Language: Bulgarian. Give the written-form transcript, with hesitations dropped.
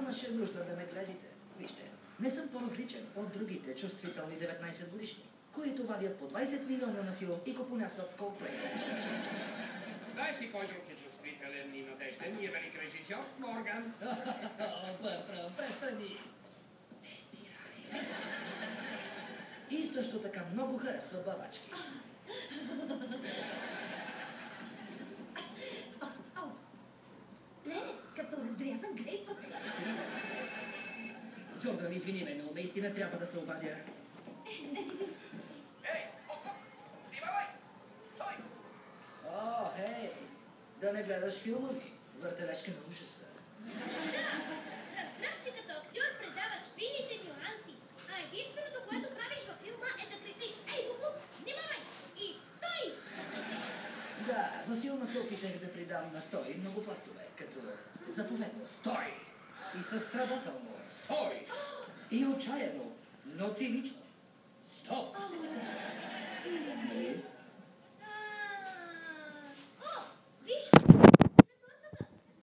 Нямаше нужда да ме глезите. Вижте, не съм по-различен от другите чувствителни 19 годишни, които вадят по 20 милиона на филм и го понасват с Coldplay. Знаеш ли кой друг е чувствителен и надежден? Ние велик режисьор Морган. Бъртрам, престани! Не спирай! И също така много харесва бавачки. Леле, като раздрязан грейпът. Джордан, извини ме, но наистина трябва да се обадя. Ей, снимавай! Стой! О, хей! Да не гледаш филма ми. Въртележка на ужаса. Разбрах, че като актьор предаваш фините нюанси, а единственото, което правиш във филма е да крещиш: ей, буклук, внимавай! И стой! Да, във филма се опитах да придам настой много пластове, като заповедно стой! И състрадателно стой! И отчаяно, но цинично стоп!